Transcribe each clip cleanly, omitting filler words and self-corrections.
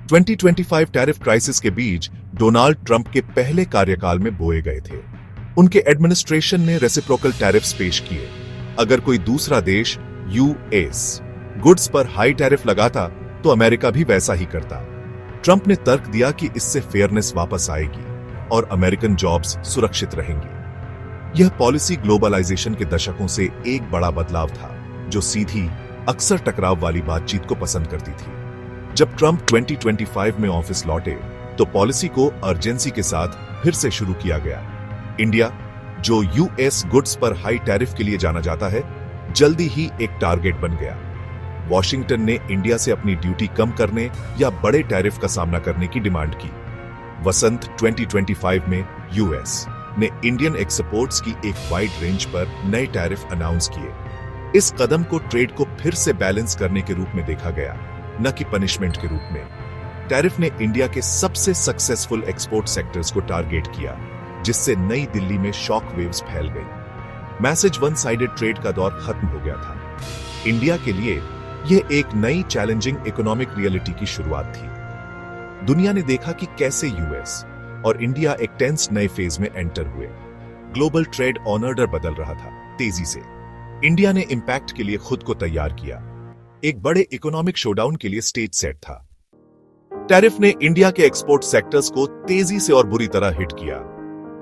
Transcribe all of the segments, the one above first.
2025 tariff crisis के बीच Donald Trump के पहले कार्यकाल में बोए गए थे। उनके एडमिनिस्ट्रेशन ने रेसिप्रोकल टैरिफ्स पेश किए। अगर कोई दूसरा देश यूएस गुड्स पर हाई टैरिफ लगाता तो अमेरिका भी वैसा ही करता। ट्रंप ने तर्क दिया कि इससे फेयरनेस वापस आएगी और अमेरिकन जॉब्स सुरक्षित रहेंगी। यह पॉलिसी ग्लोबलाइजेशन के दशकों से एक बड़ा बदलाव था, जो सीधी, अक्सर टकराव वाली बातचीत को पसंद करती थी। जब ट्रंप 2025 में ऑफिस लौटे तो पॉलिसी को अर्जेंसी के साथ फिर से शुरू किया गया। इंडिया, जो यूएस गुड्स पर हाई टैरिफ के लिए जाना जाता है, जल्दी ही एक टारगेट बन गया। वॉशिंगटन ने इंडिया से अपनी ड्यूटी कम करने या बड़े टैरिफ का सामना करने की डिमांड की। वसंत 2025 में यूएस ने इंडियन एक्सपोर्ट्स की एक वाइड रेंज पर नए टैरिफ अनाउंस किए। इस कदम को ट्रेड को फिर से बैलेंस करने के रूप में देखा गया, न कि पनिशमेंट के रूप में। टैरिफ ने इंडिया के सबसे सक्सेसफुल एक्सपोर्ट सेक्टर्स को टारगेट किया, जिससे नई दिल्ली में शॉक वेव्स फैल गई। मैसेज वन साइडेड ट्रेड का दौर खत्म हो गया था। इंडिया के लिए यह एक नई चैलेंजिंग इकोनॉमिक रियलिटी की शुरुआत थी। दुनिया ने देखा कि कैसे यूएस और इंडिया एक टेंस नए फेज में एंटर हुए। ग्लोबल ट्रेड ऑर्डर बदल रहा था तेजी से। इंडिया ने इंपैक्ट के लिए खुद को तैयार किया। एक बड़े इकोनॉमिक शोडाउन के लिए स्टेज सेट था। टैरिफ ने इंडिया के एक्सपोर्ट सेक्टर्स को तेजी से और बुरी तरह हिट किया।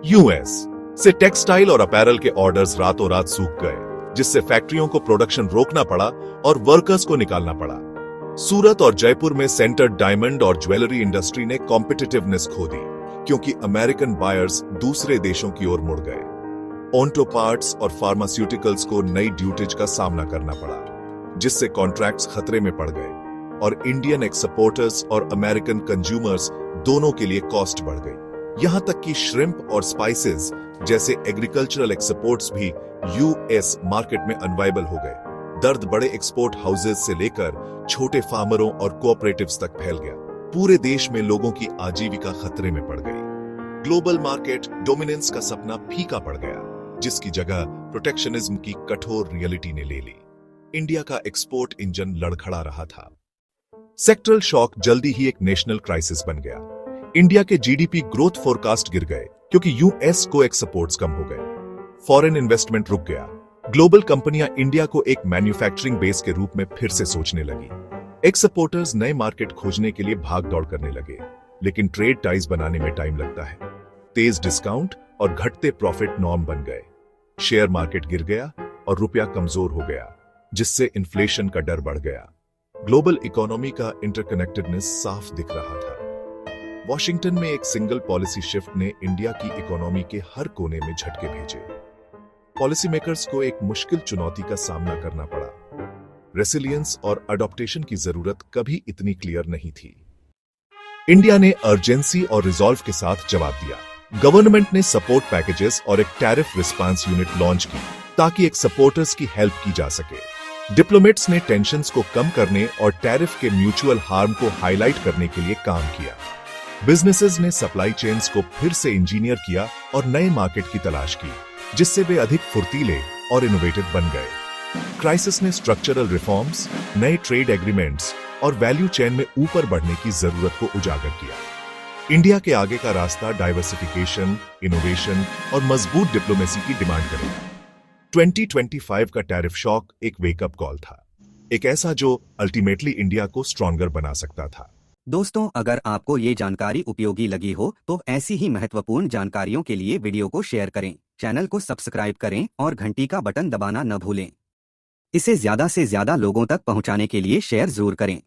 यूएस से टेक्सटाइल और अपैरल के ऑर्डर्स रातों रात सूख गए, जिससे फैक्ट्रियों को प्रोडक्शन रोकना पड़ा और वर्कर्स को निकालना पड़ा। सूरत और जयपुर में सेंटर्ड डायमंड और ज्वेलरी इंडस्ट्री ने कॉम्पिटिटिवनेस खो दी, क्योंकि अमेरिकन बायर्स दूसरे देशों की ओर मुड़ गए। ऑन्टो पार्ट्स और फार्मास्यूटिकल्स को नई ड्यूटीज का सामना करना पड़ा, जिससे कॉन्ट्रैक्ट्स खतरे में पड़ गए और इंडियन एक्सपोर्टर्स और अमेरिकन कंज्यूमर्स दोनों के लिए कॉस्ट बढ़ गई। यहां तक कि श्रिम्प और स्पाइसेस जैसे एग्रीकल्चरल एक्सपोर्ट्स भी यूएस मार्केट में अनवाइबल हो गए। दर्द बड़े एक्सपोर्ट हाउसेज से लेकर छोटे फार्मरों और कोऑपरेटिव्स तक फैल गया। पूरे देश में लोगों की आजीविका खतरे में पड़ गई। ग्लोबल मार्केट डोमिनेंस का सपना फीका पड़ गया, जिसकी जगह प्रोटेक्शनिज्म की कठोर रियलिटी ने ले ली। इंडिया का एक्सपोर्ट इंजन लड़खड़ा रहा था। सेक्टरल शॉक जल्दी ही एक नेशनल क्राइसिस बन गया। इंडिया के जीडीपी ग्रोथ फोरकास्ट गिर गए, क्योंकि यूएस को एक्सपोर्ट्स कम हो गए। फॉरेन इन्वेस्टमेंट रुक गया। ग्लोबल कंपनियां इंडिया को एक मैन्युफैक्चरिंग बेस के रूप में फिर से सोचने लगी। एक्सपोर्टर्स नए मार्केट खोजने के लिए भाग दौड़ करने लगे, लेकिन ट्रेड टाइज बनाने में टाइम लगता है। तेज डिस्काउंट और घटते प्रॉफिट नॉर्म बन गए। शेयर मार्केट गिर गया और रुपया कमजोर हो गया, जिससे इन्फ्लेशन का डर बढ़ गया। ग्लोबल इकोनॉमी का इंटरकनेक्टेडनेस साफ दिख रहा था। वॉशिंगटन में एक सिंगल पॉलिसी शिफ्ट ने इंडिया की इकोनॉमी के हर कोने में झटके भेजे। पॉलिसी मेकर्स को एक मुश्किल चुनौती का सामना करना पड़ा। रेसिलियंस और अडॉप्टेशन की जरूरत कभी इतनी क्लियर नहीं थी। इंडिया ने अर्जेंसी और रिजॉल्व के साथ जवाब दिया। गवर्नमेंट ने सपोर्ट पैकेजेस और एक टैरिफ रिस्पांस यूनिट लॉन्च की, ताकि एक्सपोर्टर्स की हेल्प की जा सके। डिप्लोमेट्स ने टेंशन्स को कम करने और टैरिफ के म्यूचुअल हार्म को हाईलाइट करने के लिए काम किया। बिजनेसेस ने सप्लाई चेन्स को फिर से इंजीनियर किया और नए मार्केट की तलाश की, जिससे वे अधिक फुर्तीले और इनोवेटिव बन गए। क्राइसिस ने स्ट्रक्चरल रिफॉर्म्स, नए ट्रेड एग्रीमेंट्स और वैल्यू चेन में ऊपर बढ़ने की जरूरत को उजागर किया। इंडिया के आगे का रास्ता डाइवर्सिफिकेशन, इनोवेशन और मजबूत डिप्लोमेसी की डिमांड करेगा। 2025 का टैरिफ शॉक एक वेकअप कॉल था, एक ऐसा जो अल्टीमेटली इंडिया को स्ट्रॉन्गर बना सकता था। दोस्तों, अगर आपको ये जानकारी उपयोगी लगी हो तो ऐसी ही महत्वपूर्ण जानकारियों के लिए वीडियो को शेयर करें, चैनल को सब्सक्राइब करें और घंटी का बटन दबाना न भूलें। इसे ज्यादा से ज्यादा लोगों तक पहुंचाने के लिए शेयर जरूर करें।